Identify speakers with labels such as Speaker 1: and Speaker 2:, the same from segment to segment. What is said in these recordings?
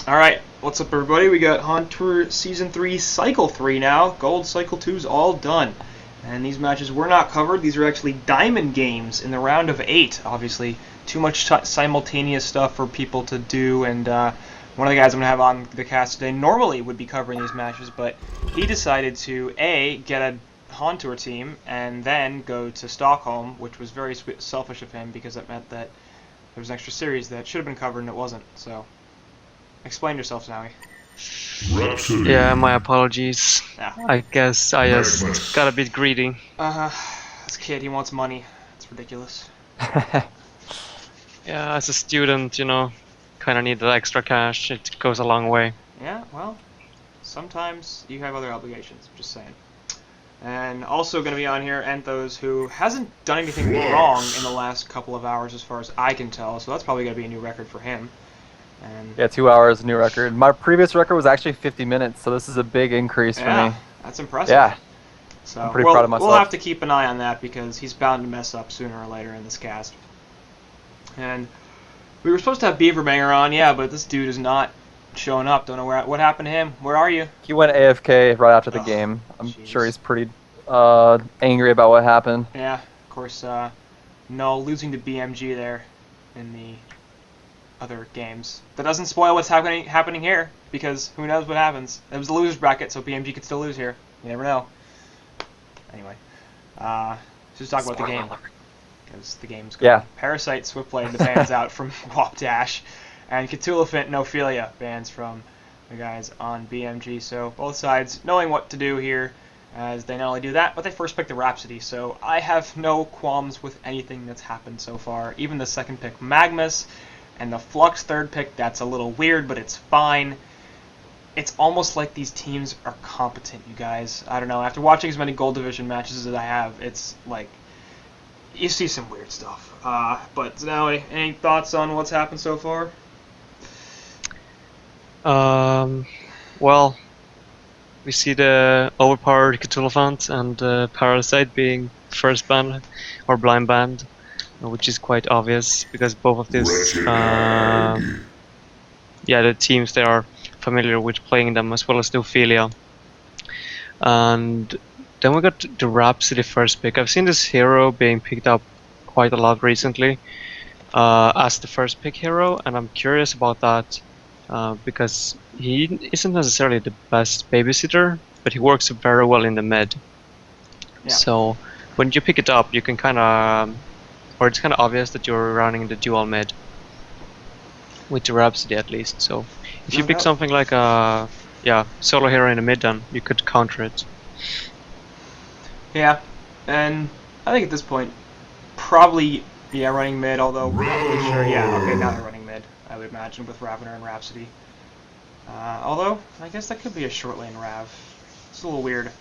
Speaker 1: Alright, what's up everybody? We got HoN Tour Season 3 Cycle 3 now. Gold Cycle 2's all done. And these matches were not covered. These are actually diamond games in the round of 8. Obviously, too much simultaneous stuff for people to do. And one of the guys I'm going to have on the cast today normally would be covering these matches, but he decided to, A, get a HoN Tour team, and then go to Stockholm, which was very selfish of him because it meant that there was an extra series that should have been covered and it wasn't. So, explain yourself, Zowie.
Speaker 2: Yeah, my apologies.
Speaker 1: Yeah.
Speaker 2: I guess I just got a bit greedy.
Speaker 1: This kid, he wants money. It's ridiculous.
Speaker 2: Yeah, as a student, you know, kind of need that extra cash. It goes a long way.
Speaker 1: Yeah, well, sometimes you have other obligations, just saying. And also going to be on here, Enthos, who hasn't done anything wrong in the last couple of hours as far as I can tell, so that's probably going to be a new record for him. And
Speaker 3: yeah, 2 hours, new record. My previous record was actually 50 minutes, so this is a big increase for me.
Speaker 1: That's impressive.
Speaker 3: Yeah,
Speaker 1: so
Speaker 3: I'm pretty proud of myself.
Speaker 1: We'll have to keep an eye on that because he's bound to mess up sooner or later in this cast. And we were supposed to have Beaverbanger on, yeah, but this dude is not showing up. Don't know what happened to him. Where are you?
Speaker 3: He went AFK right after the game. I'm sure he's pretty angry about what happened.
Speaker 1: Yeah, of course, Null losing to BMG there in the other games. That doesn't spoil what's happening here, because who knows what happens. It was the loser's bracket, so BMG could still lose here. You never know. Anyway, just talk about the game, because the game's good.
Speaker 3: Yeah.
Speaker 1: Parasite, Swiftblade, the bans out from WoP Dash, and Cthulhuphant and Ophelia bans from the guys on BMG. So both sides knowing what to do here, as they not only do that, but they first pick the Rhapsody. So I have no qualms with anything that's happened so far. Even the second pick, Magmus, and the Flux third pick, that's a little weird, but it's fine. It's almost like these teams are competent, you guys. I don't know. After watching as many Gold Division matches as I have, it's like, you see some weird stuff. But Zowie, any thoughts on what's happened so far?
Speaker 2: Well, we see the overpowered Cthulhuphant and Parasite being first banned, or blind banned, which is quite obvious because both of these, the teams they are familiar with playing them, as well as the Ophelia. And then we got the Rhapsody first pick. I've seen this hero being picked up quite a lot recently as the first pick hero, and I'm curious about that because he isn't necessarily the best babysitter, but he works very well in the mid.
Speaker 1: Yeah.
Speaker 2: So when you pick it up, you can kind of, or it's kind of obvious that you're running the dual mid with the Rhapsody at least. So if you pick something like a solo hero in the mid, then you could counter it.
Speaker 1: Yeah, and I think at this point, probably, running mid, although not really sure. Yeah, okay, now they're running mid, I would imagine, with Ravener and Rhapsody. Although, I guess that could be a short lane Rav. It's a little weird,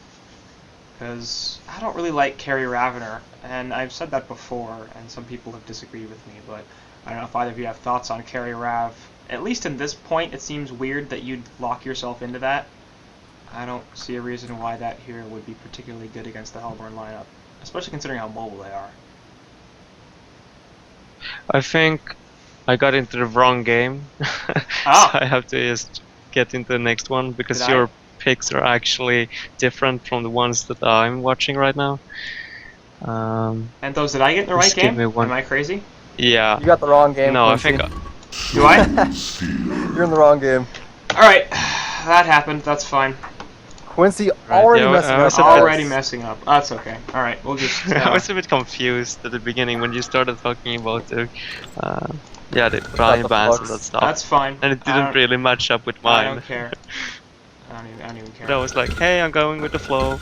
Speaker 1: because I don't really like carry Ravener, and I've said that before, and some people have disagreed with me, but I don't know if either of you have thoughts on carry Rav. At least in this point, it seems weird that you'd lock yourself into that. I don't see a reason why that hero would be particularly good against the Hellborn lineup, especially considering how mobile they are.
Speaker 2: I think I got into the wrong game, so I have to just get into the next one because your picks are actually different from the ones that I'm watching right now.
Speaker 1: And those, did I get in the right game? Am I crazy?
Speaker 2: Yeah.
Speaker 3: You got the wrong game.
Speaker 2: No,
Speaker 3: Quincy.
Speaker 2: I think.
Speaker 1: Do I?
Speaker 3: You're in the wrong game.
Speaker 1: Alright, that happened. That's fine.
Speaker 3: Quincy already
Speaker 1: messing up. That's okay. Alright, we'll just...
Speaker 2: I was a bit confused at the beginning when you started talking about the blind bans and that stuff.
Speaker 1: That's fine.
Speaker 2: And it didn't really match up with mine.
Speaker 1: I don't care. I don't even care.
Speaker 2: But I was like, hey, I'm going with the flow.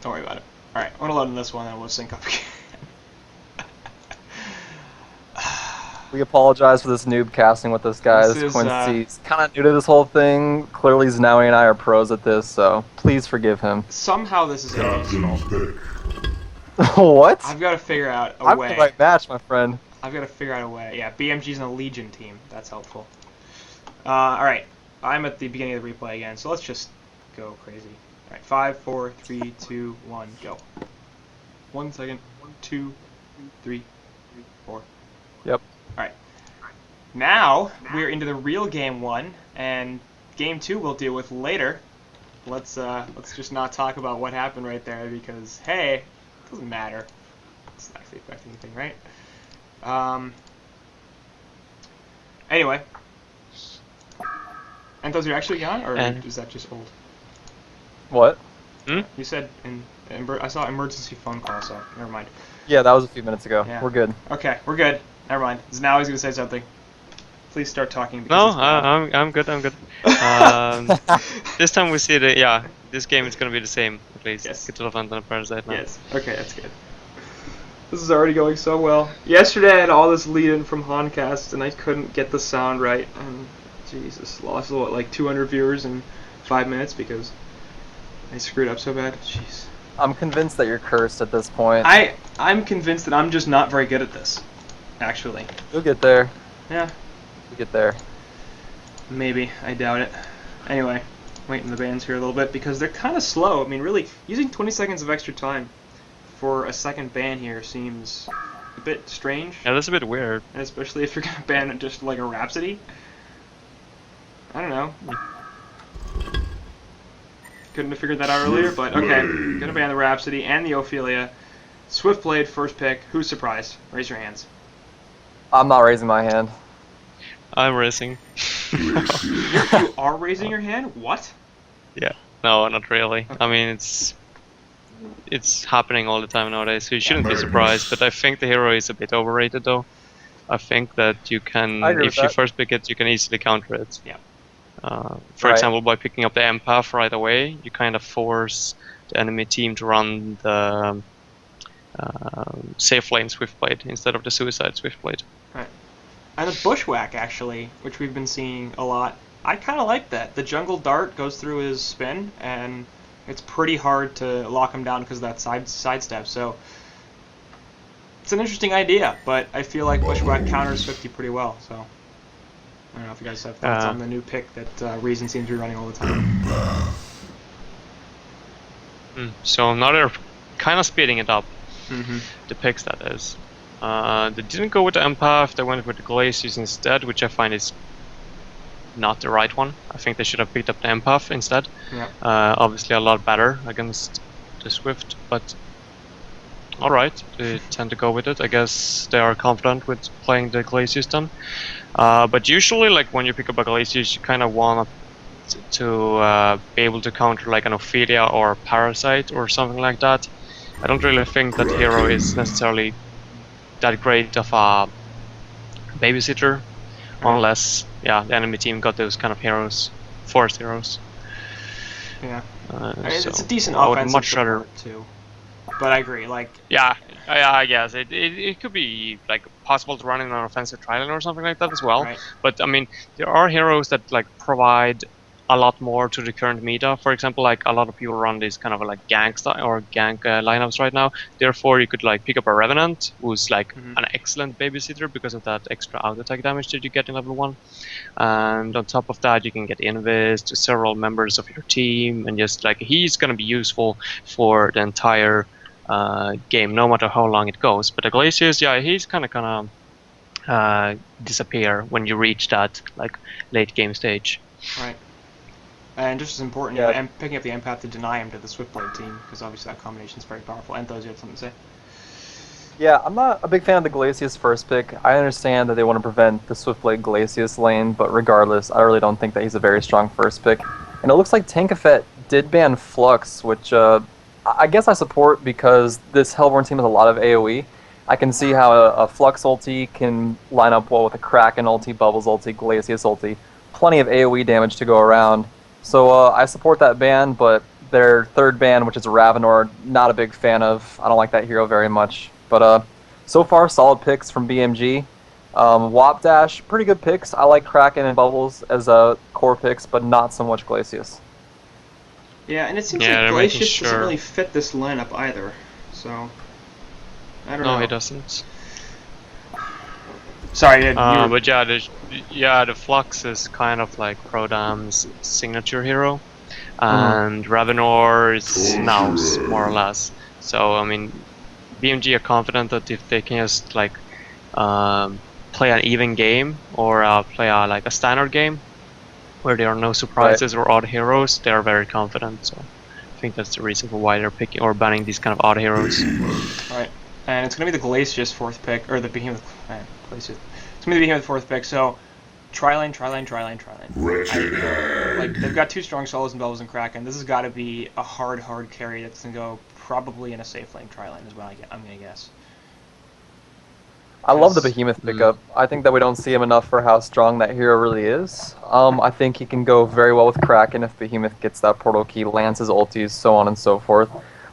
Speaker 1: Don't worry about it. Alright, I'm gonna load in this one and we'll sync up again.
Speaker 3: We apologize for this noob casting with this guy. This Quincy's kind of new to this whole thing. Clearly, Zowie and I are pros at this, so please forgive him.
Speaker 1: Somehow this is his fault.
Speaker 3: What?
Speaker 1: I've got to figure out a way.
Speaker 3: I'm the right match, my friend.
Speaker 1: I've got to figure out a way. Yeah, BMG's in a Legion team. That's helpful. Alright, I'm at the beginning of the replay again, so let's just go crazy. Alright, 5, 4, 3, 2, 1, go. 1 second. 1, 2, 3, 4.
Speaker 3: Yep.
Speaker 1: Alright. Now we're into the real game 1, and game 2 we'll deal with later. Let's just not talk about what happened right there because hey, it doesn't matter. It's not actually affect anything, right? Anyway, and those are actually gone, or is that just old?
Speaker 3: What?
Speaker 1: You said I saw emergency phone call, so never mind.
Speaker 3: Yeah, that was a few minutes ago.
Speaker 1: Yeah.
Speaker 3: We're good.
Speaker 1: Okay, we're good. Never mind. Now he's gonna say something. Please start talking.
Speaker 2: No, I'm good. This time we see this game is gonna be the same at least.
Speaker 1: Yes.
Speaker 2: Cthulhu and Parasite now.
Speaker 1: Yes. Okay, that's good. This is already going so well. Yesterday I had all this lead-in from HoNcast and I couldn't get the sound right, and Jesus, lost like 200 viewers in 5 minutes because I screwed up so bad. Jeez.
Speaker 3: I'm convinced that you're cursed at this point.
Speaker 1: I'm convinced that I'm just not very good at this, actually.
Speaker 3: You'll get there.
Speaker 1: Yeah.
Speaker 3: You'll get there.
Speaker 1: Maybe. I doubt it. Anyway, waiting the bands here a little bit because they're kind of slow. I mean, really, using 20 seconds of extra time for a second ban here seems a bit strange.
Speaker 2: Yeah, that's a bit weird.
Speaker 1: And especially if you're going to ban it just like a Rhapsody. I don't know. Couldn't have figured that out earlier, but okay. Gonna ban the Rhapsody and the Ophelia. Swiftblade, first pick. Who's surprised? Raise your hands.
Speaker 3: I'm not raising my hand.
Speaker 2: I'm racing.
Speaker 1: You are raising your hand? What?
Speaker 2: Yeah. No, not really. I mean, it's happening all the time nowadays, so you shouldn't be surprised. But I think the hero is a bit overrated, though. I think that you can, if you first pick it, you can easily counter it.
Speaker 1: Yeah.
Speaker 2: For example, by picking up the empath right away, you kind of force the enemy team to run the safe lane Swiftblade instead of the suicide Swiftblade.
Speaker 1: Right. And the Bushwhack, actually, which we've been seeing a lot, I kind of like that. The jungle dart goes through his spin, and it's pretty hard to lock him down because of that sidestep. So it's an interesting idea, but I feel like Bushwhack counters 50 pretty well. So I don't know if you guys have thoughts on the new pick that Reason seems to be running all the time.
Speaker 2: So now they're kind of speeding it up.
Speaker 1: Mm-hmm.
Speaker 2: The picks, that is. They didn't go with the empath, they went with the Glacius instead, which I find is not the right one. I think they should have picked up the empath instead.
Speaker 1: Yeah.
Speaker 2: Obviously a lot better against the Swift, but alright, they tend to go with it. I guess they are confident with playing the Glacius then. But usually, like when you pick up a Glacius, you kind of want to be able to counter like an Ophelia or a Parasite or something like that. I don't really think that hero is necessarily that great of a babysitter, unless the enemy team got those kind of heroes, forced heroes.
Speaker 1: Yeah,
Speaker 2: so
Speaker 1: it's a decent
Speaker 2: I would
Speaker 1: offensive
Speaker 2: much rather
Speaker 1: support too. But I agree, like
Speaker 2: I guess it could be like possible to run in an offensive trial or something like that as well.
Speaker 1: Right.
Speaker 2: But I mean, there are heroes that like provide a lot more to the current meta. For example, like a lot of people run these kind of like gank lineups right now. Therefore, you could like pick up a Revenant, who's like an excellent babysitter because of that extra auto attack damage that you get in level 1. And on top of that, you can get Invis to several members of your team, and just like he's gonna be useful for the entire game, no matter how long it goes. But the Glacius, he's kind of gonna disappear when you reach that like late game stage.
Speaker 1: Right. And just as important, picking up the empath to deny him to the Swiftblade team, because obviously that combination is very powerful. And those, you have something to say?
Speaker 3: Yeah, I'm not a big fan of the Glacius first pick. I understand that they want to prevent the Swiftblade Glacius lane, but regardless, I really don't think that he's a very strong first pick. And it looks like Tankafet did ban Flux, which I guess I support because this Hellborn team has a lot of AoE. I can see how a Flux ulti can line up well with a Kraken ulti, Bubbles ulti, Glacius ulti. Plenty of AoE damage to go around. So I support that ban, but their third ban, which is Ravenor, not a big fan of. I don't like that hero very much. But so far, solid picks from BMG. W0P Dash, pretty good picks. I like Kraken and Bubbles as core picks, but not so much Glacius.
Speaker 1: Yeah, and it seems like Glacius doesn't really fit this lineup either. So I don't know.
Speaker 2: No, he doesn't.
Speaker 1: Sorry,
Speaker 2: but the Flux is kind of like Prodam's signature hero, and Ravenor is Naus, more or less. So I mean, BMG are confident that if they can just like play an even game or play like a standard game where there are no surprises or odd heroes, they are very confident. So I think that's the reason for why they're picking or banning these kind of odd heroes.
Speaker 1: Right, and it's going to be the Glacius 4th pick, or the Behemoth. Glacius. It's going to be the Behemoth 4th pick. So tri-lane. Like they've got 2 strong solos and Bells and Kraken. This has got to be a hard carry that's going to go probably in a safe lane tri-lane is what I'm going to guess.
Speaker 3: I love the Behemoth pickup. I think that we don't see him enough for how strong that hero really is. I think he can go very well with Kraken if Behemoth gets that portal key, lands his ultis, so on and so forth.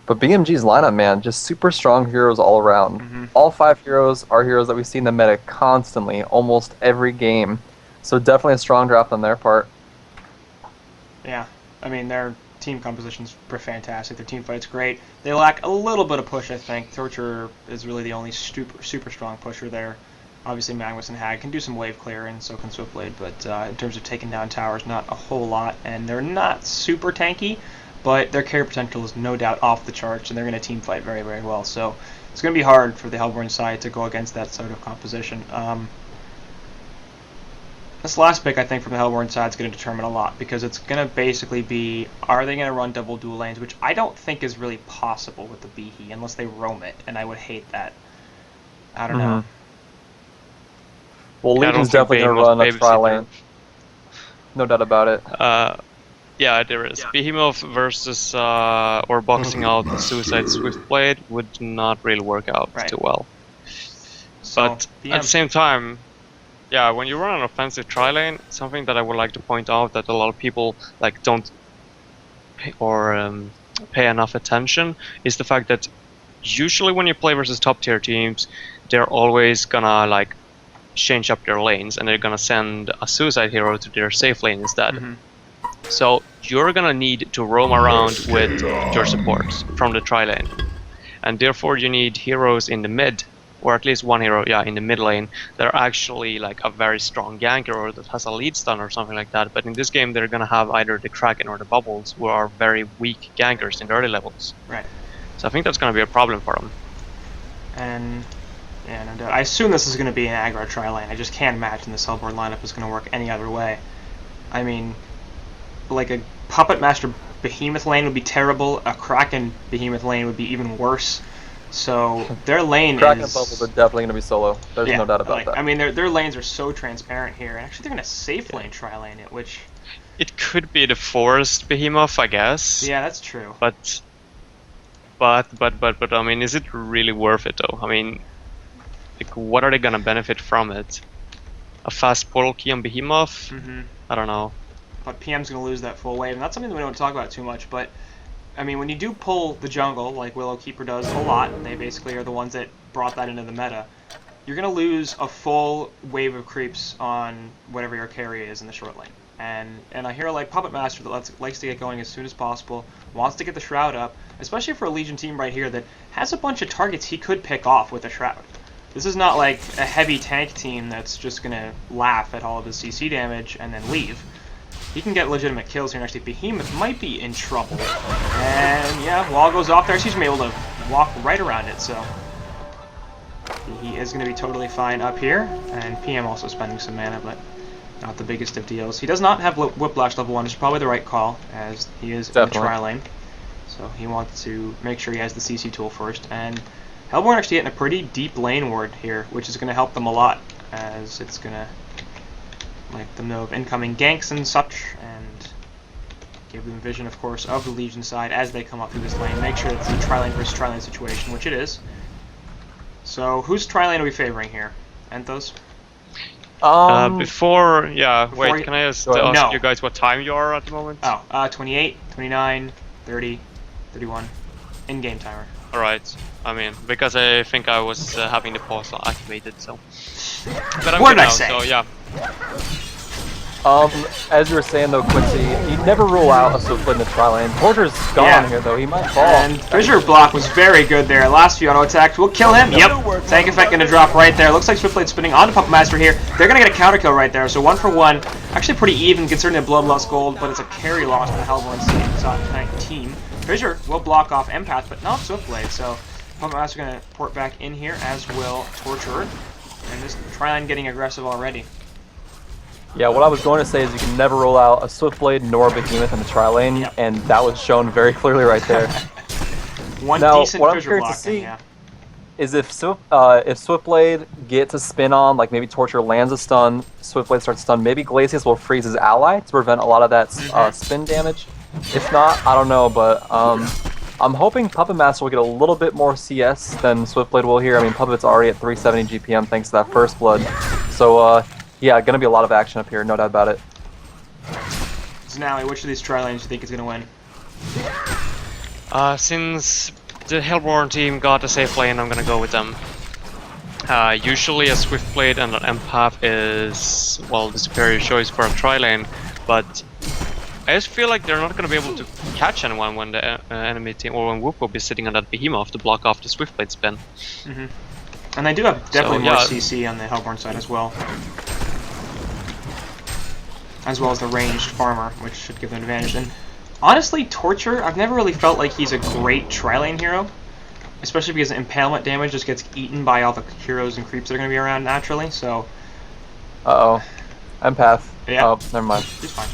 Speaker 3: But BMG's lineup, man, just super strong heroes all around. All 5 heroes are heroes that we see in the meta constantly, almost every game. So definitely a strong draft on their part.
Speaker 1: Yeah, I mean, their team composition's fantastic. Their team fight's great. They lack a little bit of push, I think. Torture is really the only super strong pusher there. Obviously, Magnus and Hag can do some wave clear, and so can Swiftblade, but in terms of taking down towers, not a whole lot. And they're not super tanky, but their carry potential is no doubt off the charts, and they're going to team fight very, very well. So it's going to be hard for the Hellborn side to go against that sort of composition. This last pick, I think, from the Hellborn side is going to determine a lot, because it's going to basically be, are they going to run double dual lanes, which I don't think is really possible with the Behe, unless they roam it, and I would hate that. I don't know.
Speaker 3: Well, Legion's definitely going to run a tri-lane. No doubt about it.
Speaker 2: Yeah, there is. Behemoth versus, or boxing out the Suicide Swiftblade would not really work out too well.
Speaker 1: So,
Speaker 2: but at the same time, yeah, when you run an offensive tri-lane, something that I would like to point out that a lot of people like don't pay enough attention is the fact that usually when you play versus top tier teams, they're always gonna like change up their lanes and they're gonna send a suicide hero to their safe lane instead. So you're gonna need to roam around with your supports from the tri-lane, and therefore you need heroes in the mid, or at least one hero, in the mid lane, that are actually like a very strong ganker or that has a lead stun or something like that. But in this game, they're gonna have either the Kraken or the Bubbles, who are very weak gankers in the early levels.
Speaker 1: Right.
Speaker 2: So I think that's gonna be a problem for them.
Speaker 1: And yeah, no doubt. I assume this is gonna be an aggro tri-lane. I just can't imagine this Hellborn lineup is gonna work any other way. I mean, like a Puppet Master Behemoth lane would be terrible. A Kraken Behemoth lane would be even worse. So their lane
Speaker 3: Kraken Bubbles are definitely going to be solo. There's no doubt about that.
Speaker 1: I mean, their lanes are so transparent here. And actually, they're going to safe lane tri-lane it, which...
Speaker 2: It could be the Forest Behemoth, I guess.
Speaker 1: Yeah, that's true.
Speaker 2: But I mean, is it really worth it though? I mean, like, what are they gonna benefit from it? A fast portal key on Behemoth? I don't know.
Speaker 1: But PM's gonna lose that full wave, and that's something that we don't talk about too much. But I mean, when you do pull the jungle, like Willow Keeper does a lot, they basically are the ones that brought that into the meta. You're gonna lose a full wave of creeps on whatever your carry is in the short lane. And a hero like Puppet Master that likes to get going as soon as possible, wants to get the Shroud up, especially for a Legion team right here that has a bunch of targets he could pick off with a Shroud. This is not like a heavy tank team that's just gonna laugh at all of his CC damage and then leave. He can get legitimate kills here. And actually, Behemoth might be in trouble. And yeah, wall goes off there. She's able to walk right around it, so he is going to be totally fine up here. And PM also spending some mana, but not the biggest of deals. He does not have Whiplash level 1, which is probably the right call, as he is in the tri-lane. So he wants to make sure he has the CC tool first. And Hellborn actually getting a pretty deep lane ward here, which is going to help them a lot, as it's going to let them know of incoming ganks and such, and give them vision, of course, of the Legion side as they come up through this lane. Make sure it's a tri-lane versus tri-lane situation, which it is. So, whose tri-lane are we favoring here? Enthos?
Speaker 2: Wait, can I just ask you guys what time you are at the moment?
Speaker 1: 28, 29, 30, 31. In-game timer.
Speaker 2: Alright, I mean, because I think I was having the pause activated, so... But I'm
Speaker 1: what
Speaker 2: good
Speaker 1: did I
Speaker 2: now,
Speaker 1: say?
Speaker 2: So, yeah.
Speaker 3: As you were saying though, Quincy, you'd never rule out a Swiftblade in the tri-lane. Torture's gone here though, he might fall.
Speaker 1: And Fissure block was very good there. Last few auto attacks will kill him. Yep. Tank effect gonna drop right there. Looks like Swiftblade spinning onto Puppet Master here. They're gonna get a counter kill right there. So 1 for 1. Actually pretty even considering the Bloodlust Gold, but it's a carry loss for the Hellborn tank team. Fissure will block off Empath, but not Swiftblade. So Puppet Master gonna port back in here, as will Torturer. and this tri-lane getting aggressive already.
Speaker 3: Yeah, what I was going to say is you can never roll out a Swiftblade nor a Behemoth in the tri-lane,
Speaker 1: Yep.
Speaker 3: and that was shown very clearly right there.
Speaker 1: One
Speaker 3: Now,
Speaker 1: decent
Speaker 3: what I'm
Speaker 1: fissure
Speaker 3: curious to
Speaker 1: block,
Speaker 3: see
Speaker 1: yeah.
Speaker 3: is if Swiftblade gets a spin on, like maybe Torture lands a stun, Swiftblade starts to stun, maybe Glacius will freeze his ally to prevent a lot of that spin damage. If not, I don't know, but I'm hoping Puppet Master will get a little bit more CS than Swiftblade will here. I mean, Puppet's already at 370 GPM thanks to that first blood. So, yeah, gonna be a lot of action up here, no doubt about it.
Speaker 1: So now, which of these tri-lanes do you think is gonna win?
Speaker 2: Since the Hellborn team got a safe lane, I'm gonna go with them. Usually a Swiftblade and an Empath is, well, the superior choice for a tri-lane, but I just feel like they're not gonna be able to catch anyone when the enemy team, or when W0P is sitting on that Behemoth to block off the Swiftblade spin.
Speaker 1: And they do have definitely
Speaker 2: So,
Speaker 1: more
Speaker 2: yeah.
Speaker 1: CC on the Hellborn side as well. As well as the ranged farmer, which should give them an advantage. And honestly, Torture, I've never really felt like he's a great tri-lane hero. Especially because impalement damage just gets eaten by all the heroes and creeps that are going to be around naturally, so...
Speaker 3: Uh-oh. Empath.
Speaker 1: Yeah.
Speaker 3: Oh, never mind.
Speaker 1: She's fine.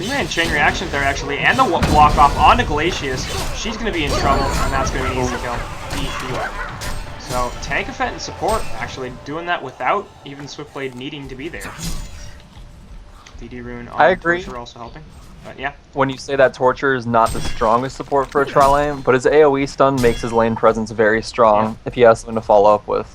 Speaker 1: 2-man chain reaction there, actually, and the block off onto Glacius. She's going to be in trouble, and that's going to be an easy kill. Easy. So, Tank Effect and support, actually, doing that without even Swiftblade needing to be there. DD Rune on
Speaker 3: I agree.
Speaker 1: Torture also helping. But yeah.
Speaker 3: When you say that Torture is not the strongest support for a tri-lane, but his AoE stun makes his lane presence very strong if he has something to follow up with.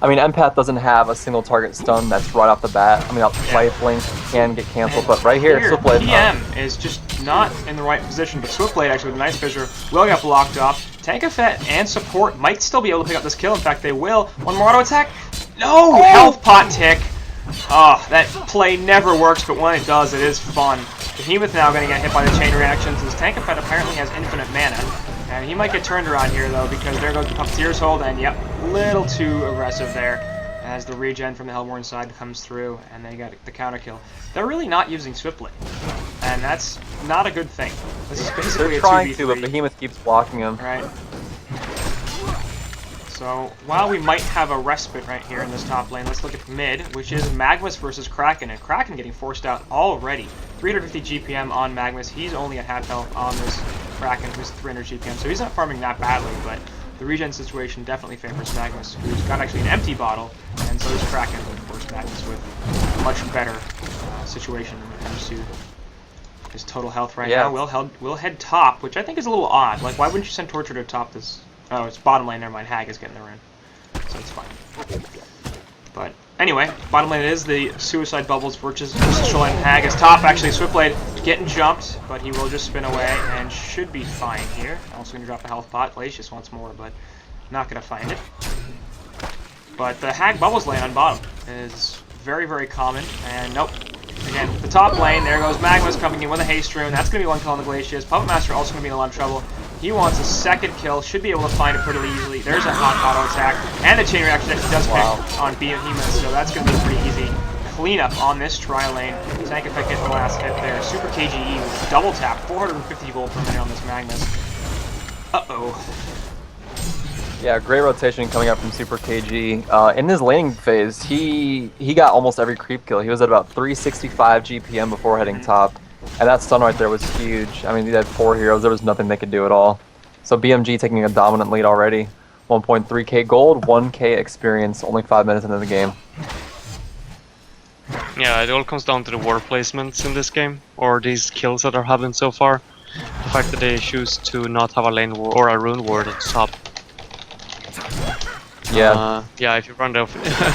Speaker 3: I mean, Empath doesn't have a single target stun that's right off the bat. I mean, Lifelink can get canceled, but right here, Swiftblade...
Speaker 1: PM is just not in the right position, but Swiftblade actually with a nice fissure will get blocked off. Tank Effect and support might still be able to pick up this kill. In fact, they will. One more auto attack. No! Health pot tick. Oh, that play never works, but when it does, it is fun. Behemoth now going to get hit by the chain reactions. His Tank Effect apparently has infinite mana. And he might get turned around here, though, because there goes the Puppeteer's Hold, and yep, a little too aggressive there as the regen from the Hellborn side comes through, and they got the counter kill. They're really not using Swiftblade, and that's not a good thing. This is basically
Speaker 3: They're
Speaker 1: a
Speaker 3: trying
Speaker 1: 2v3.
Speaker 3: to, but Behemoth keeps blocking him.
Speaker 1: Right. So, while we might have a respite right here in this top lane, let's look at mid, which is Magmus versus Kraken, and Kraken getting forced out already. 350 GPM on Magmus. He's only at half health on this Kraken, who's 300 GPM, so he's not farming that badly, but the regen situation definitely favors Magmus, who's got actually an empty bottle, and so is Kraken, of course, Magmus with a much better situation when it comes to his total health right now. We'll head top, which I think is a little odd. Like, why wouldn't you send Torture to top this? Oh, it's bottom lane, never mind. Hag is getting the rune, so it's fine. But anyway, bottom lane is the Suicide Bubbles versus Shoreline. Hag is top. Actually, Swiftblade getting jumped, but he will just spin away and should be fine here. Also going to drop a health pot. Glacius wants more, but not going to find it. But the Hag Bubbles lane on bottom is very, very common, and nope. Again, the top lane, there goes Magmus coming in with a haste rune. That's going to be one kill on the Glacius. Puppet Master also going to be in a lot of trouble. He wants a second kill, should be able to find it pretty easily. There's a hot auto attack, and the chain reaction that he does pick on Behemoth, so that's going to be pretty easy cleanup on this tri-lane. Tank Effect gets the last hit there. Super KGE with double tap, 450 gold per minute on this Magnus. Uh-oh.
Speaker 3: Yeah, great rotation coming up from Super KG. In his laning phase, he got almost every creep kill. He was at about 365 GPM before heading top. And that stun right there was huge. I mean, he had 4 heroes. There was nothing they could do at all. So BMG taking a dominant lead already. 1.3k gold, 1k experience, only 5 minutes into the game.
Speaker 2: Yeah, it all comes down to the ward placements in this game, or these kills that are happening so far. The fact that they choose to not have a lane ward or a rune ward at the top.
Speaker 3: Yeah.
Speaker 2: Yeah, if you run the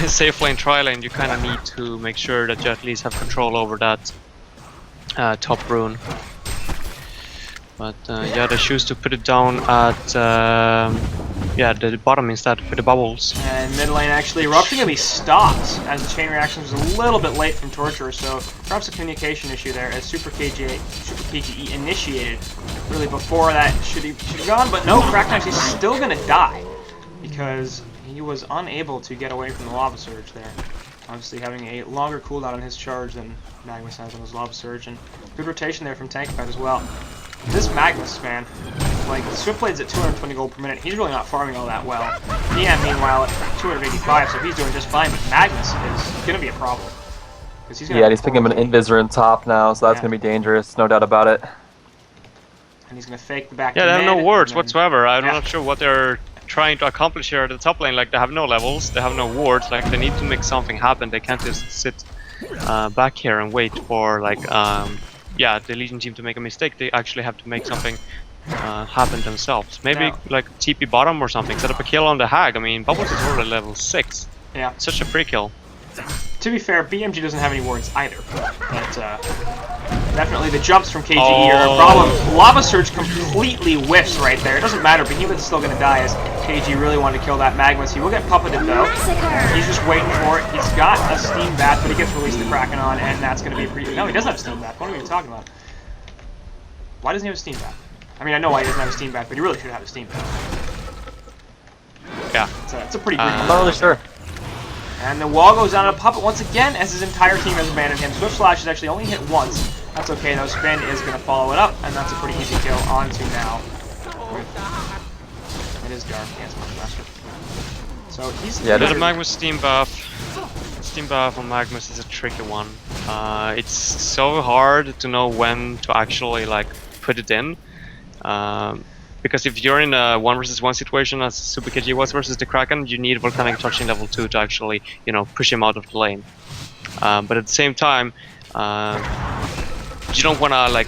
Speaker 2: safe lane tri-lane, you kind of need to make sure that you at least have control over that top rune. But yeah, they choose to put it down at yeah, the bottom instead for the bubbles.
Speaker 1: And mid lane actually, Eruption going to be stopped as the chain reaction was a little bit late from Torture, so perhaps a communication issue there as Super KGE initiated really before that should have gone, but no, Kraken actually still going to die because he was unable to get away from the Lava Surge there. Obviously having a longer cooldown on his charge than Magnus has on his Lava Surge, and good rotation there from Tank Effect as well. this Magnus, man, like, Swiftblade's at 220 gold per minute. He's really not farming all that well. DM, meanwhile, at 285, so he's doing just fine, but Magnus is going to be a problem. He's
Speaker 3: picking up an Invisor in top now, so that's going to be dangerous, no doubt about it.
Speaker 1: And he's going to fake the back
Speaker 2: Yeah, they have no wards
Speaker 1: then,
Speaker 2: whatsoever. I'm not sure what they're trying to accomplish here at the top lane. Like, they have no levels, they have no wards, like, they need to make something happen. They can't just sit back here and wait for, like, yeah, the Legion team to make a mistake. They actually have to make something happen themselves. Maybe, like, TP bottom or something, set up a kill on the Hag. I mean, Bubbles is already level 6.
Speaker 1: Yeah.
Speaker 2: Such a free kill.
Speaker 1: To be fair, BMG doesn't have any wards either, but definitely the jumps from KGE are a problem. Lava Surge completely whiffs right there. It doesn't matter, Behemoth is still going to die as KG really wanted to kill that Magnus. He will get puppeted though. He's just waiting for it. He's got a Steam Bath, but he gets released the Kraken on, and that's going to be a pretty... No, he doesn't have a Steam Bath. What are we even talking about? Why doesn't he have a Steam Bath? I mean, I know why he doesn't have a Steam Bath, but he really should have a Steam Bath.
Speaker 2: Yeah.
Speaker 1: It's a pretty green
Speaker 3: I'm not really sure.
Speaker 1: And the wall goes down on a puppet once again as his entire team has abandoned him. Swift Slash has actually only hit once. That's okay though. Spin is going to follow it up, and that's a pretty easy kill onto now. It is dark. Yeah, it's much faster. So he's...
Speaker 2: Yeah, there's a Magnus Steam Buff. Steam Buff on Magnus is a tricky one. It's so hard to know when to actually, like, put it in. Because if you're in a 1 versus 1 situation as Super KG was versus the Kraken, you need Volcanic Touching level 2 to actually, you know, push him out of the lane. But at the same time, you don't want to, like,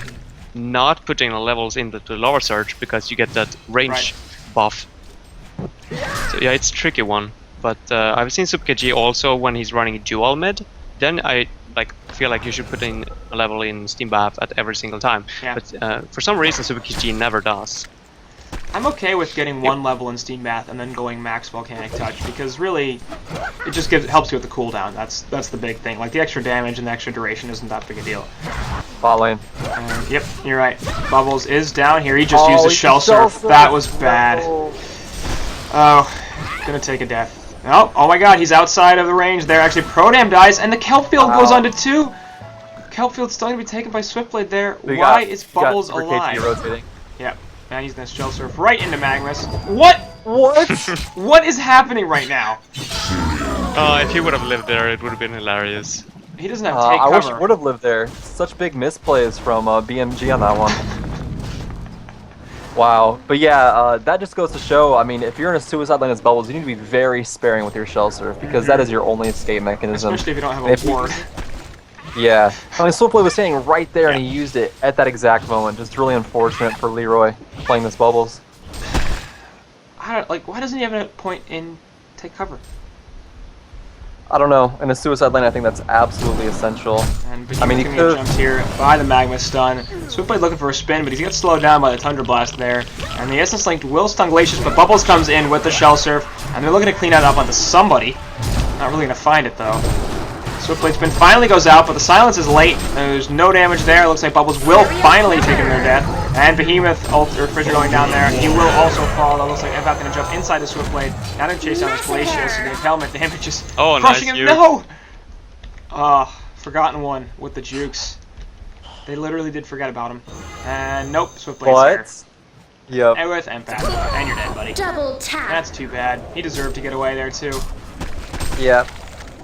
Speaker 2: not put in the levels into the lower surge because you get that range buff. So yeah, it's a tricky one. But I've seen Super KG also when he's running dual mid. Then I feel like you should put in a level in Steam Bath at every single time.
Speaker 1: Yeah.
Speaker 2: But for some reason Super KG never does.
Speaker 1: I'm okay with getting one level in Steam Bath and then going max Volcanic Touch because really, it just helps you with the cooldown. That's the big thing. Like the extra damage and the extra duration isn't that big a deal.
Speaker 3: Bot lane.
Speaker 1: Yep, you're right. Bubbles is down here. He just used a Shell Surf. That was bad. Oh, gonna take a death. Oh my God, he's outside of the range there. Actually, Prodam dies, and the Kelp Field goes on to 2. Kelp Field's still gonna be taken by Swiftblade there. Why is Bubbles alive?
Speaker 3: Rotating.
Speaker 1: Yep. And he's gonna Shell Surf right into Magnus. What? What is happening right now?
Speaker 2: If he would have lived there, it would have been hilarious.
Speaker 1: He doesn't have take
Speaker 3: I
Speaker 1: cover.
Speaker 3: wish he would have lived there. Such big misplays from BMG on that one. Wow. But yeah, that just goes to show, I mean, if you're in a suicide lane as Bubbles, you need to be very sparing with your Shell Surf because that is your only escape mechanism.
Speaker 1: Especially if you don't have a ward.
Speaker 3: Yeah. I mean, Swiftblade was standing right there and he used it at that exact moment. Just really unfortunate for Leroy playing this Bubbles.
Speaker 1: Why doesn't he have a point in take cover?
Speaker 3: I don't know. In a suicide lane, I think that's absolutely essential.
Speaker 1: And
Speaker 3: I mean, he could
Speaker 1: jumps here by the Magma stun. Swiftblade looking for a spin, but he gets slowed down by the Tundra Blast there. And the Essence Link will stun Glacius, but Bubbles comes in with the Shell Surf, and they're looking to clean that up onto somebody. Not really gonna find it though. Swiftblade spin finally goes out, but the silence is late. There's no damage there. It looks like Bubbles will finally take him their death. And Behemoth, or Fissure going down there. He will also fall. That looks like Evath going to jump inside the Swiftblade. Now to chase down this Glacius. And the impalement damage is crushing him. No! Forgotten one with the jukes. They literally did forget about him. And nope, Swiftblade's there.
Speaker 3: Yep.
Speaker 1: And with Empath. And you're dead, buddy.
Speaker 4: Double tap.
Speaker 1: That's too bad. He deserved to get away there, too.
Speaker 3: Yeah.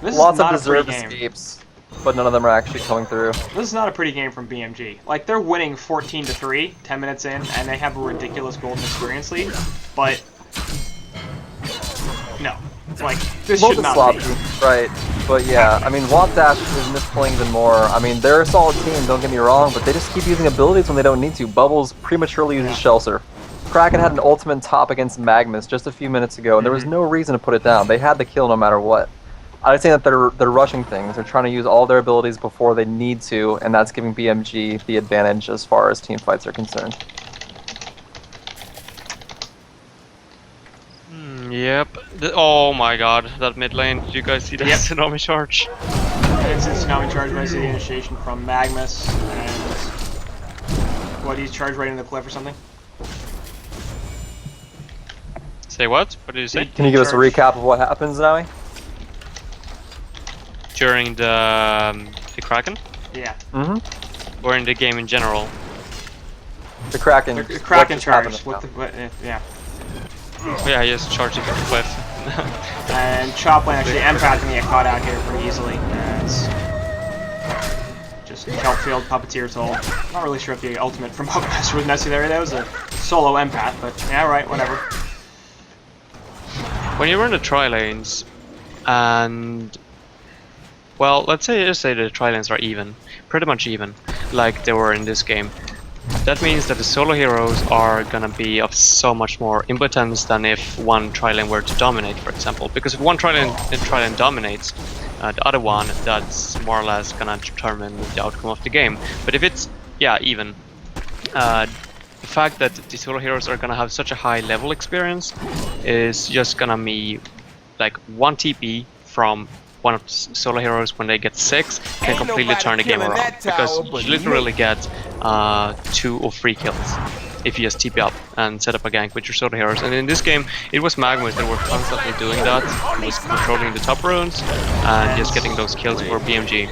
Speaker 1: This
Speaker 3: Lots
Speaker 1: is not
Speaker 3: of deserved escapes, but none of them are actually coming through.
Speaker 1: This is not a pretty game from BMG. Like, they're winning 14-3, 10 minutes in, and they have a ridiculous golden experience lead, but no. Like, this should not be.
Speaker 3: Right, but yeah, I mean, Wapdash is misplaying even more. I mean, they're a solid team, don't get me wrong, but they just keep using abilities when they don't need to. Bubbles prematurely uses Shell Surf. Kraken had an ultimate top against Magnus just a few minutes ago, and there was no reason to put it down. They had the kill no matter what. I'd say that they're rushing things. They're trying to use all their abilities before they need to, and that's giving BMG the advantage as far as team fights are concerned.
Speaker 2: Yep. Oh my God, that mid lane. Did you guys see that tsunami charge?
Speaker 1: And it's a tsunami charge, but I see the initiation from Magnus, and what, he's charged right into the cliff or something?
Speaker 2: Say what? What did you say?
Speaker 3: Can you give us a recap of what happens, Naui?
Speaker 2: During the Kraken?
Speaker 1: Yeah.
Speaker 3: Mm-hmm.
Speaker 2: Or in the game in general?
Speaker 3: The Kraken.
Speaker 1: The Kraken
Speaker 3: what just happened
Speaker 1: charge.
Speaker 3: just now?
Speaker 1: Yeah.
Speaker 2: Yeah, he just charged it from the cliff.
Speaker 1: And Choplane actually Empath can get caught out here pretty easily. As just Kelpfield Puppeteer told. Not really sure if the ultimate from Puppet Master was necessary. That was a solo Empath, but yeah, right, whatever.
Speaker 2: When you run the tri-lanes, and well, let's just say the tri-lanes are even, pretty much even, like they were in this game. That means that the solo heroes are gonna be of so much more impotence than if one tri-lane were to dominate, for example. Because if one tri-lane dominates, the other one, that's more or less gonna determine the outcome of the game. But if it's, yeah, even, the fact that the solo heroes are gonna have such a high level experience is just gonna be like one TP from one of the solo heroes when they get 6 can completely turn the game around, because you literally get 2 or 3 kills if you just TP up and set up a gank with your solo heroes. And in this game, it was Magnus that were constantly doing that. He was controlling the top runes and just getting those kills for BMG.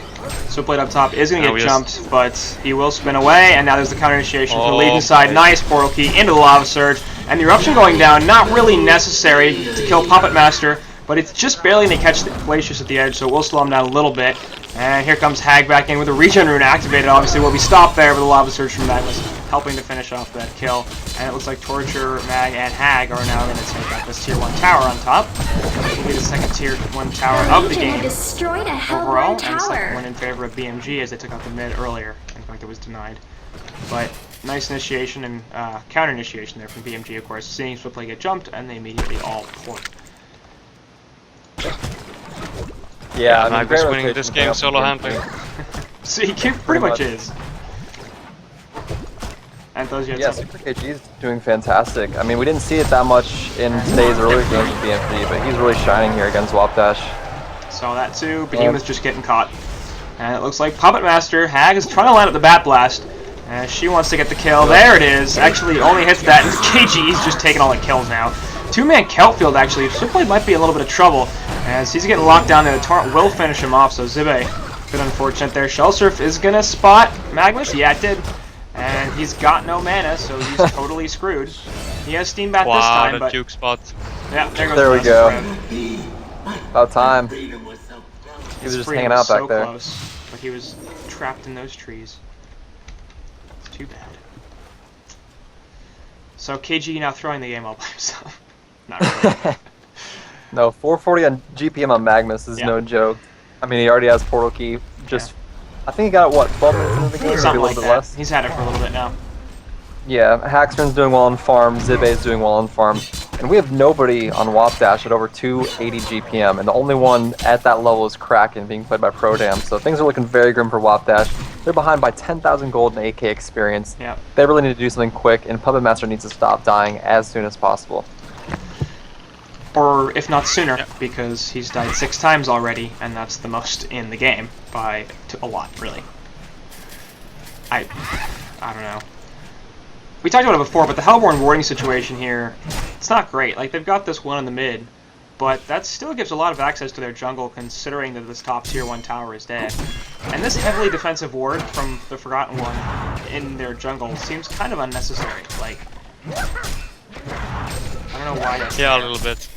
Speaker 1: Switchblade up top is going to get jumped, but he will spin away, and now there's the counter initiation from the Legion side. Nice portal key into the Lava Surge, and the eruption going down, not really necessary to kill Puppet Master, but it's just barely going to catch the Glacius at the edge, so it will slow him down a little bit. And here comes Hag back in with a regen rune activated. Obviously will be stopped there, but the Lava Surge from Magnus helping to finish off that kill. And it looks like Torture, Mag, and Hag are now going to take out this tier 1 tower on top. This will be the second tier 1 tower of the game overall, and second one in favor of BMG as they took out the mid earlier. In fact, it was denied. But nice initiation and counter initiation there from BMG, of course. Seeing Switchblade get jumped, and they immediately all port.
Speaker 3: Yeah, I mean,
Speaker 2: Magnus winning this game solo handling.
Speaker 1: See, he pretty much is. And those
Speaker 3: yeah, Super KG is doing fantastic. I mean, we didn't see it that much in today's earlier games with BMG, but he's really shining here against Wapdash.
Speaker 1: Saw that too. Behemoth's just getting caught. And it looks like Puppet Master, Hag, is trying to line up the Bat Blast. And she wants to get the kill. There it is. Actually, only hits that. And KG's just taking all the kills now. Two-man Kelpfield, actually. Switchblade might be in a little bit of trouble, as he's getting locked down there. The Torrent will finish him off, so Zibe, a bit unfortunate there. Shell Surf is going to spot Magnus. Yeah, it did. And he's got no mana, so he's totally screwed. He has Steam Bat this time, but...
Speaker 2: Juke spot.
Speaker 1: Yeah,
Speaker 3: there we go. About time. He was just hanging out back there.
Speaker 1: Close, but he was trapped in those trees. It's too bad. So KG now throwing the game all by himself. Not really.
Speaker 3: No, 440 on GPM on Magnus is no joke. I mean, he already has portal key. Just, I think he got it, what, 12 minutes into the game,
Speaker 1: something
Speaker 3: maybe a little bit less.
Speaker 1: He's had it for a little bit now.
Speaker 3: Yeah, Haxman's doing well on farm, Zibe's doing well on farm, and we have nobody on Wapdash at over 280 GPM, and the only one at that level is Kraken, being played by Prodam, so things are looking very grim for Wapdash. They're behind by 10,000 gold and AK experience.
Speaker 1: Yep.
Speaker 3: They really need to do something quick, and Puppet Master needs to stop dying as soon as possible.
Speaker 1: Or if not sooner, because he's died 6 times already, and that's the most in the game by a lot, really. I don't know. We talked about it before, but the Hellborn warding situation here, it's not great. Like, they've got this one in the mid, but that still gives a lot of access to their jungle, considering that this top tier 1 tower is dead. And this heavily defensive ward from the Forgotten One in their jungle seems kind of unnecessary. Like, I don't know why that's
Speaker 2: a little bit.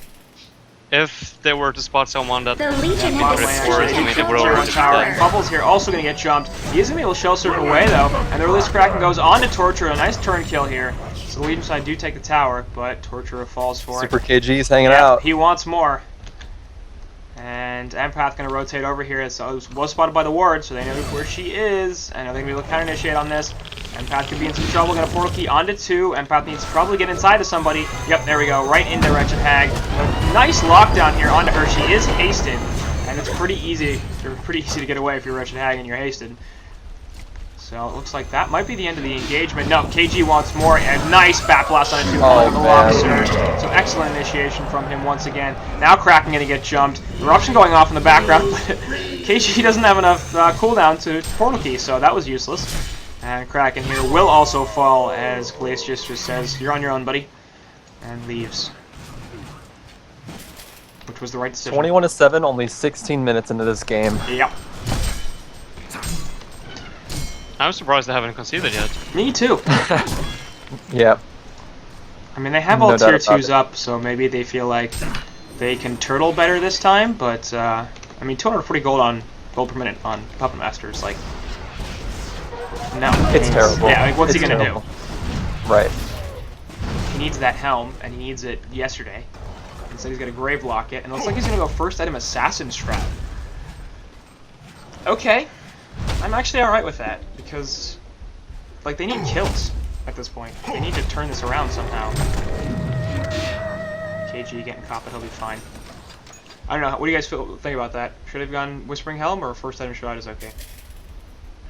Speaker 2: If they were to spot someone that
Speaker 4: the Legion has
Speaker 1: tower. Bubbles here also going to get jumped. He is going to be able to shell surf away though, and the release Kraken goes on to Torture. A nice turn kill here. So the Legion side do take the tower, but Torture falls for it.
Speaker 3: Super KG's hanging out.
Speaker 1: He wants more. And Empath going to rotate over here. It was spotted by the ward, so they know where she is. And I think we will counter initiate on this. Empath could be in some trouble. Going to portal key onto 2. Empath needs to probably get inside of somebody. Yep, there we go. Right into Wretched Hag. A nice lockdown here onto her. She is hasted, and it's pretty easy. Pretty easy to get away if you're Wretched Hag and you're hasted. So it looks like that might be the end of the engagement. No, KG wants more. A nice back blast on a 2 the Lava Surge. So excellent initiation from him once again. Now Kraken going to get jumped. Eruption going off in the background, but KG doesn't have enough cooldown to portal key, so that was useless. And Kraken here will also fall as Glacius just says, "You're on your own, buddy," and leaves. Which was the right decision.
Speaker 3: 21-7, only 16 minutes into this game.
Speaker 1: Yep.
Speaker 2: I'm surprised they haven't conceded yet.
Speaker 1: Me too.
Speaker 3: Yeah.
Speaker 1: I mean, they have
Speaker 3: No
Speaker 1: all
Speaker 3: doubt
Speaker 1: tier
Speaker 3: about
Speaker 1: 2s
Speaker 3: it.
Speaker 1: up, so maybe they feel like they can turtle better this time, but, I mean, 240 gold per minute on Puppet Masters, like, no.
Speaker 3: It's terrible.
Speaker 1: Yeah, like, what's he
Speaker 3: It's
Speaker 1: gonna
Speaker 3: terrible.
Speaker 1: do?
Speaker 3: Right.
Speaker 1: He needs that helm, and he needs it yesterday. Instead he's got a Grave Locket, and it looks like he's gonna go first item Assassin's Shroud. Okay. I'm actually alright with that, because, like, they need kills at this point. They need to turn this around somehow. KG getting caught, but he'll be fine. I don't know, what do you guys think about that? Should have gone Whispering Helm, or first item Shroud is okay?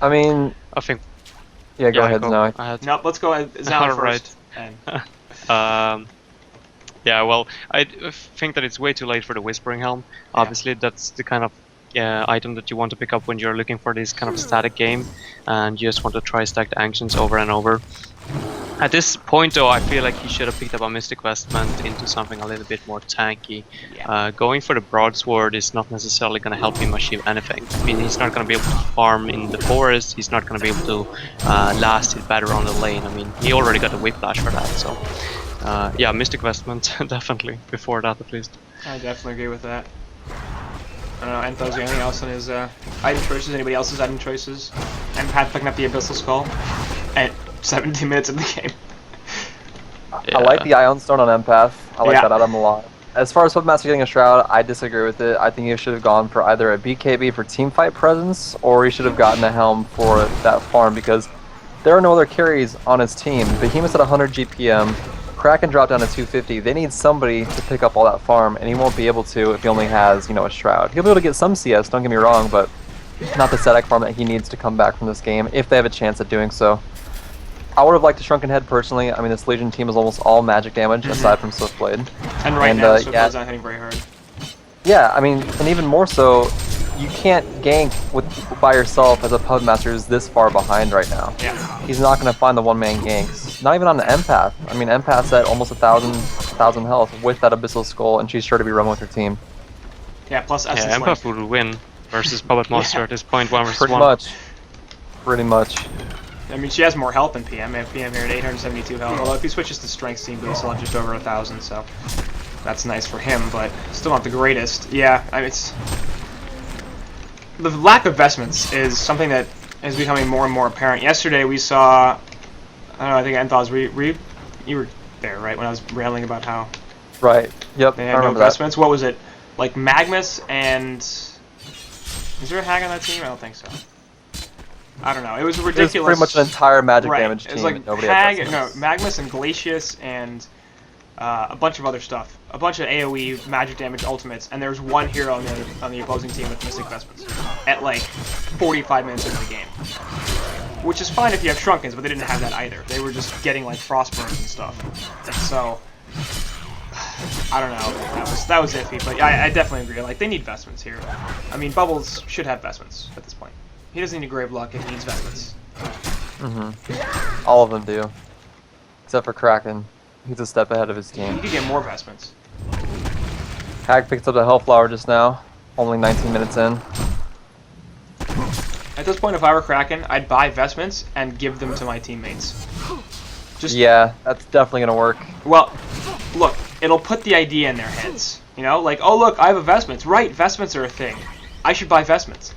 Speaker 3: I mean,
Speaker 2: I think.
Speaker 3: yeah, go ahead, Zoe.
Speaker 1: Nope, let's go Zowie first.
Speaker 2: Right.
Speaker 1: And
Speaker 2: Yeah, well, I think that it's way too late for the Whispering Helm.
Speaker 1: Yeah.
Speaker 2: Obviously, that's the kind of item that you want to pick up when you're looking for this kind of static game, and you just want to try stack the Ancients over and over. At this point, though, I feel like he should have picked up a Mystic Vestment into something a little bit more tanky.
Speaker 1: Yeah.
Speaker 2: Going for the Broadsword is not necessarily going to help him achieve anything. I mean, he's not going to be able to farm in the forest, he's not going to be able to last his battle on the lane. I mean, he already got a Whiplash for that, so... yeah, Mystic Vestment, definitely, before that at least.
Speaker 1: I definitely agree with that. I don't know, Enthos, anything else on his item choices? Anybody else's item choices? And Pat picking up the Abyssal Skull at 17 minutes in the game.
Speaker 3: I like the Ion Stone on Empath. I like
Speaker 1: Yeah.
Speaker 3: that item a lot. As far as Puppetmaster getting a Shroud, I disagree with it. I think he should have gone for either a BKB for teamfight presence, or he should have gotten a Helm for that farm, because there are no other carries on his team. Behemoth's at 100 GPM, Kraken dropped down to 250. They need somebody to pick up all that farm, and he won't be able to if he only has, a Shroud. He'll be able to get some CS, don't get me wrong, but not the static farm that he needs to come back from this game, if they have a chance at doing so. I would have liked a Shrunken Head personally. I mean, this Legion team is almost all magic damage, aside from Swiftblade.
Speaker 1: And right now, Swiftblade's not hitting very hard.
Speaker 3: Yeah, I mean, and even more so, you can't gank by yourself as a Pub Master who's this far behind right now.
Speaker 1: Yeah.
Speaker 3: He's not going to find the one-man ganks. Not even on the Empath. I mean, Empath's at almost 1,000 health with that Abyssal Skull, and she's sure to be roaming with her team.
Speaker 1: Yeah, plus Essence
Speaker 2: Yeah,
Speaker 1: Link.
Speaker 2: Empath would win versus Puppet Monster at this point, 1 versus 1.
Speaker 3: Pretty much. Pretty much.
Speaker 1: I mean, she has more health than PM. I have PM here at 872 health. Although if he switches to Strength Team, he'll still have just over 1,000, so that's nice for him, but still not the greatest. Yeah, I mean, it's... The lack of vestments is something that is becoming more and more apparent. Yesterday we saw... I don't know, I think Enthos, you were there, right, when I was railing about how
Speaker 3: Right. Yep,
Speaker 1: they
Speaker 3: I
Speaker 1: had no
Speaker 3: remember that.
Speaker 1: vestments? What was it? Like Magnus and... Is there a hag on that team? I don't think so. I don't know. It was ridiculous.
Speaker 3: It was pretty much an entire magic
Speaker 1: Right.
Speaker 3: damage
Speaker 1: It
Speaker 3: team.
Speaker 1: was like
Speaker 3: and nobody had vestments.
Speaker 1: Magnus and Glacius and a bunch of other stuff. A bunch of AoE magic damage ultimates, and there was one hero on the opposing team with Mystic Vestments at like 45 minutes into the game. Which is fine if you have Shrunkens, but they didn't have that either. They were just getting like Frostburns and stuff. So I don't know. That was iffy, but I definitely agree. Like, they need vestments here. I mean, Bubbles should have vestments at this point. He doesn't need a Grave Lock if he needs vestments.
Speaker 3: All of them do. Except for Kraken. He's a step ahead of his
Speaker 1: He
Speaker 3: team.
Speaker 1: could get more vestments.
Speaker 3: Hag picked up the Hellflower just now. Only 19 minutes in.
Speaker 1: At this point, if I were Kraken, I'd buy vestments and give them to my teammates. Just
Speaker 3: Yeah, that's definitely going to work.
Speaker 1: Well, look, it'll put the idea in their heads. You know, like, oh look, I have a vestments. Right, vestments are a thing. I should buy vestments.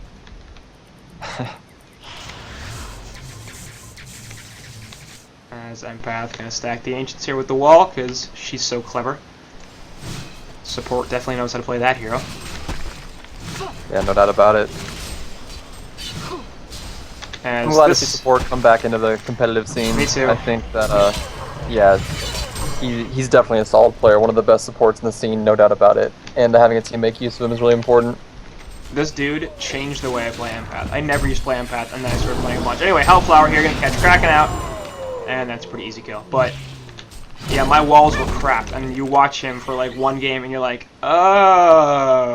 Speaker 1: As Empath gonna stack the Ancients here with the wall, because she's so clever. Support definitely knows how to play that hero.
Speaker 3: Yeah, no doubt about it.
Speaker 1: As
Speaker 3: I'm glad to
Speaker 1: this,
Speaker 3: see support come back into the competitive scene.
Speaker 1: Me too.
Speaker 3: I think that, yeah, he's definitely a solid player, one of the best supports in the scene, no doubt about it. And having a team make use of him is really important.
Speaker 1: This dude changed the way I play Empath. I never used to play Empath, and then I started playing a bunch. Anyway, Hellflower here, gonna catch Kraken out, and that's a pretty easy kill. But yeah, my walls were crap, and you watch him for like one game, and you're like, oh,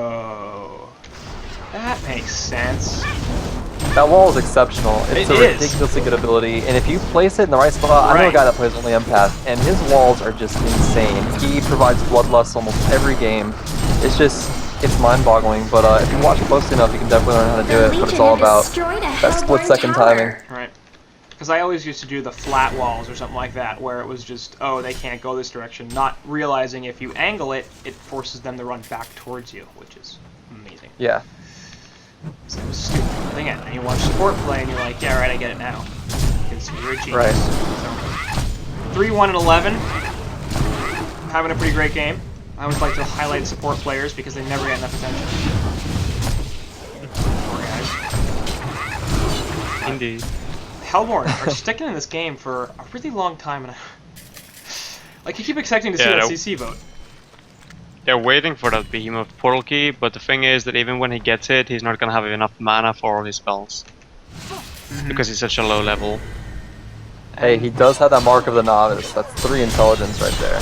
Speaker 1: that makes sense.
Speaker 3: That wall is exceptional. It's
Speaker 1: It
Speaker 3: a
Speaker 1: is.
Speaker 3: ridiculously good ability, and if you place it in the right spot, I know a
Speaker 1: Right.
Speaker 3: guy that plays only Empath, and his walls are just insane. He provides bloodlust almost every game. It's mind-boggling, but if you watch closely enough, you can definitely learn how to do it, but it's all about that split-second timing.
Speaker 1: Right. because I always used to do the flat walls or something like that, where it was just, oh, they can't go this direction, not realizing if you angle it, it forces them to run back towards you, which is amazing.
Speaker 3: Yeah.
Speaker 1: So it was stupid. But again, and you watch support play, and you're like, yeah, right, I get it now. Because you're a genius.
Speaker 3: Right.
Speaker 1: So, 3-1 and 11. Having a pretty great game. I always like to highlight support players because they never get enough attention. Poor guys.
Speaker 2: Indeed.
Speaker 1: Hellborn are sticking in this game for a really long time, and like you keep expecting to see
Speaker 2: Yeah,
Speaker 1: that CC vote.
Speaker 2: They're waiting for that behemoth portal key, but the thing is that even when he gets it, he's not gonna have enough mana for all his spells. Because he's such a low level.
Speaker 3: Hey, he does have that mark of the novice. That's 3 intelligence right there.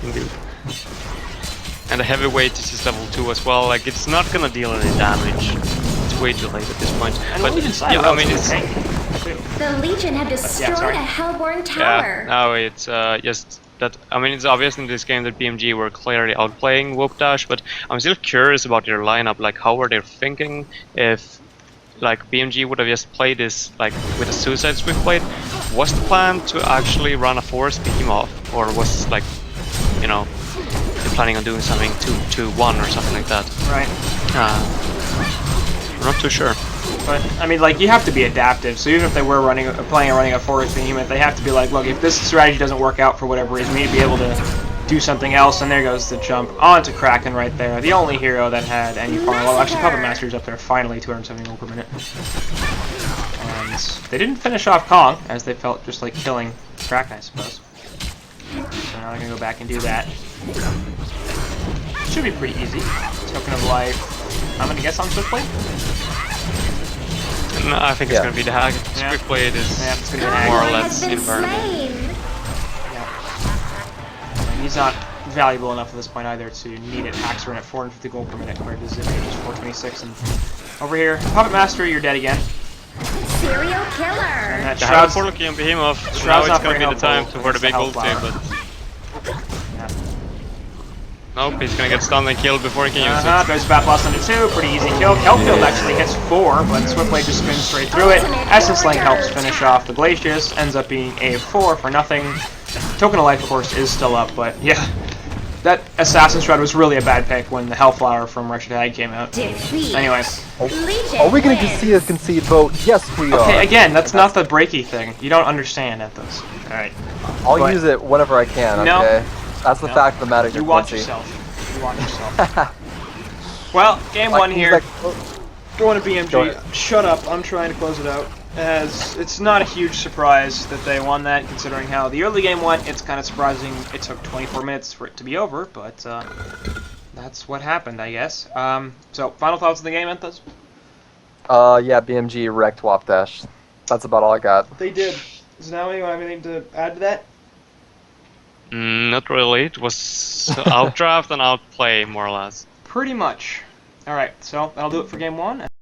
Speaker 2: Indeed. And the heavyweight is just level 2 as well. Like, it's not gonna deal any damage. It's way too late at this point.
Speaker 1: And
Speaker 2: but
Speaker 1: Legion side
Speaker 2: yeah, I mean, it's
Speaker 4: The Legion have destroyed
Speaker 1: sorry.
Speaker 4: a Hellborn tower.
Speaker 2: yeah. No, it's just that. I mean, it's obvious in this game that BMG were clearly outplaying W0P Dash, but I'm still curious about their lineup. Like, how were they thinking? If like BMG would have just played this like with a Suicide Swift blade, was the plan to actually run a forest behemoth, or was like, you know, they're planning on doing something 2-2-1 or something like that?
Speaker 1: Right.
Speaker 2: I'm not too sure.
Speaker 1: But I mean, like you have to be adaptive. So even if they were planning on running a forest behemoth, they have to be like, look, if this strategy doesn't work out for whatever reason, we need to be able to do something else. And there goes the jump onto Kraken right there, the only hero that had any farm. Well, actually, Puppet Master's up there finally, 270 gold per minute. And they didn't finish off Kong, as they felt just like killing Kraken, I suppose. So now they're gonna go back and do that. Should be pretty easy. Token of Life. I'm gonna guess on Swiftblade.
Speaker 2: No, I think it's gonna be the Hag.
Speaker 1: Yeah.
Speaker 2: Swiftblade is
Speaker 1: It's gonna be the Hag.
Speaker 2: more or
Speaker 4: Hellborn
Speaker 2: less
Speaker 4: has been
Speaker 2: invulnerable.
Speaker 4: slain.
Speaker 1: And he's not valuable enough at this point either to need it. Hacks are in at 450 gold per minute compared to Zip, which is 426. And over here, Puppet Master, you're dead again.
Speaker 4: Serial
Speaker 1: And
Speaker 4: killer.
Speaker 1: that
Speaker 2: The
Speaker 1: Shroud's,
Speaker 2: Hag Portal Key on Behemoth.
Speaker 1: Shroud's
Speaker 2: Now
Speaker 1: not
Speaker 2: it's gonna
Speaker 1: very
Speaker 2: be the time
Speaker 1: helpful
Speaker 2: for the big
Speaker 1: against the
Speaker 2: ulti,
Speaker 1: Hellflower.
Speaker 2: but
Speaker 1: yeah.
Speaker 2: nope, he's gonna get stunned and killed before he can use it.
Speaker 1: There's Bat Blast under 2, pretty easy kill. Kelfield actually hits 4, but Swiftblade just spins straight through it. Essence Link helps finish off the Glacius, ends up being a 4 for nothing. Token of Life, of course, is still up, but yeah. That Assassin Shroud was really a bad pick when the Hellflower from Wretched Hag came out.
Speaker 4: Defeat.
Speaker 1: Anyway.
Speaker 4: Legion
Speaker 3: Are we going to
Speaker 4: wins.
Speaker 3: see a concede vote? Yes, we are.
Speaker 1: Okay, again, that's not the breaky thing. You don't understand, Ethos. Alright.
Speaker 3: I'll
Speaker 1: but-
Speaker 3: use it whenever I can,
Speaker 1: No.
Speaker 3: okay? That's the
Speaker 1: No.
Speaker 3: fact of the matter.
Speaker 1: You watch
Speaker 3: Quincy.
Speaker 1: yourself. You watch yourself. Well, game one here. Going to BMG.
Speaker 3: Go ahead.
Speaker 1: Shut up. I'm trying to close it out. As it's not a huge surprise that they won that, considering how the early game went. It's kind of surprising it took 24 minutes for it to be over, but that's what happened, I guess. So, final thoughts on the game, Enthos?
Speaker 3: Yeah, BMG wrecked WOP Dash. That's about all I got.
Speaker 1: They did. Does now anyone have anything to add to that?
Speaker 2: Not really. It was outdraft and outplay, more or less.
Speaker 1: Pretty much. Alright, so that'll do it for game one.